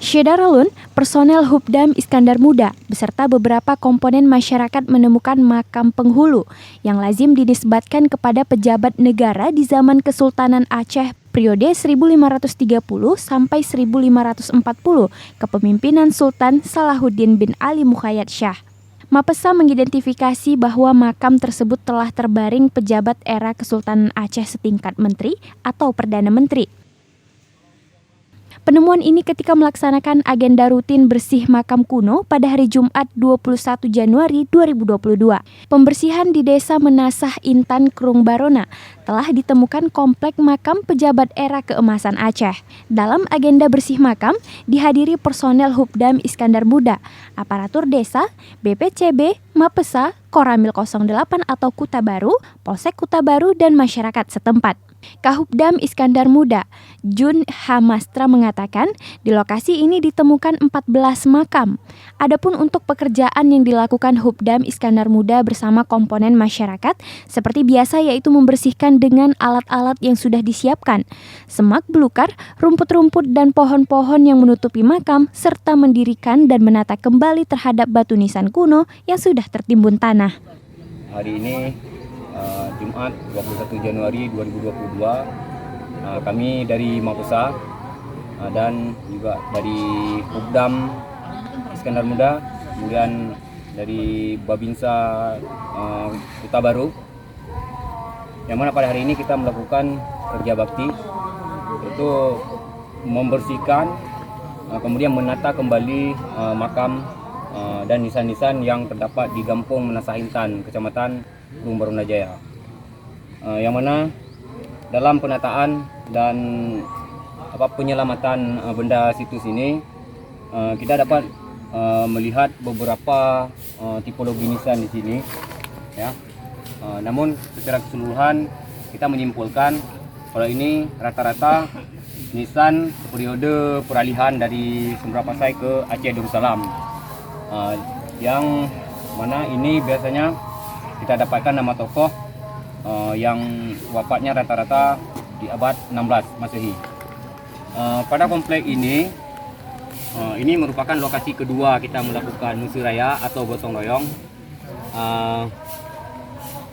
Syederalun, personel Hubdam Iskandar Muda beserta beberapa komponen masyarakat menemukan makam penghulu yang lazim dinisbatkan kepada pejabat negara di zaman Kesultanan Aceh periode 1530 sampai 1540 kepemimpinan Sultan Salahuddin bin Ali Muqayyad Shah. Mapesa mengidentifikasi bahwa makam tersebut telah terbaring pejabat era Kesultanan Aceh setingkat menteri atau Perdana Menteri. Penemuan ini ketika melaksanakan agenda rutin bersih makam kuno pada hari Jumat 21 Januari 2022. Pembersihan di Desa Menasah Intan Krung Barona telah ditemukan komplek makam pejabat era keemasan Aceh. Dalam agenda bersih makam dihadiri personel Hubdam Iskandar Muda, aparatur desa, BPCB, Mapesa, Koramil 08 atau Kuta Baru, Polsek Kuta Baru dan masyarakat setempat. Kahubdam Iskandar Muda, Jun Hamastra mengatakan di lokasi ini ditemukan 14 makam. Adapun untuk pekerjaan yang dilakukan Hubdam Iskandar Muda bersama komponen masyarakat seperti biasa yaitu membersihkan dengan alat-alat yang sudah disiapkan, semak belukar, rumput-rumput dan pohon-pohon yang menutupi makam serta mendirikan dan menata kembali terhadap batu nisan kuno yang sudah tertimbun tanah. Hari ini Jumat 21 Januari 2022 kami dari Mapesa dan juga dari Hubdam Iskandar Muda, kemudian dari Babinsa Kuta Baru, yang mana pada hari ini kita melakukan kerja bakti yaitu membersihkan kemudian menata kembali makam dan nisan-nisan yang terdapat di Kampung Menasah Intan, Kecamatan Krung Barona Jaya, yang mana dalam penataan dan penyelamatan benda situs ini kita dapat melihat beberapa tipologi nisan di sini, ya. Namun secara keseluruhan kita menyimpulkan kalau ini rata-rata nisan periode peralihan dari Sumber Pasai ke Aceh Darussalam, yang mana ini biasanya kita dapatkan nama tokoh yang wafatnya rata-rata di abad 16 Masehi. Pada komplek ini merupakan lokasi kedua kita melakukan musyawarah atau gotong royong,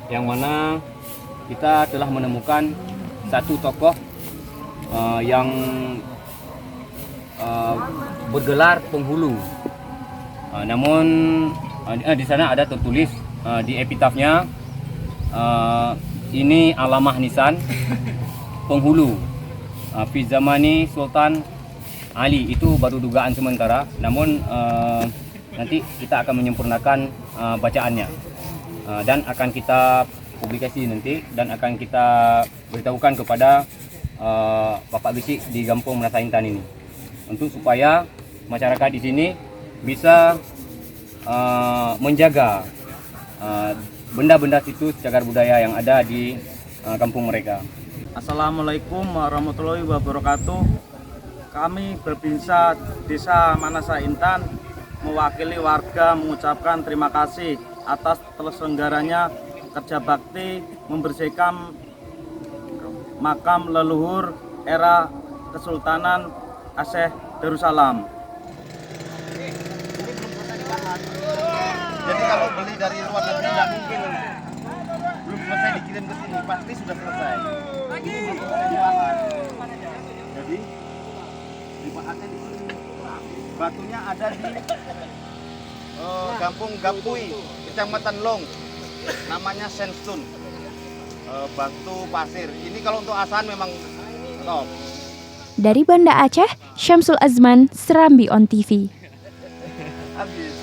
yang mana kita telah menemukan satu tokoh yang bergelar penghulu. Namun di sana ada tertulis di epitafnya ini alamah nisan penghulu fi zamani Sultan Ali. Itu baru dugaan sementara, namun nanti kita akan menyempurnakan bacaannya dan akan kita publikasi nanti dan akan kita beritahukan kepada Bapak Bisik di Kampung Menasah Intan ini untuk supaya masyarakat di sini bisa menjaga benda-benda situs cagar budaya yang ada di kampung mereka. Assalamualaikum warahmatullahi wabarakatuh. Kami Babinsa Desa Menasah Intan mewakili warga mengucapkan terima kasih atas terselenggaranya kerja bakti membersihkan makam leluhur era Kesultanan Aceh Darussalam. Jadi kalau beli dari luar negeri tidak mungkin belum selesai dikirim ke sini, pasti sudah selesai. Ini belum selesai dibahas. Jadi dibahasnya di sini. Batunya ada di Kampung Gapui, Kecamatan Long. Namanya sandstone, batu pasir. Ini kalau untuk asahan memang top. Dari Banda Aceh, Syamsul Azman, Serambi On TV. Habis.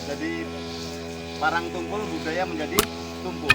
Jadi parang tumpul budaya menjadi tumpul.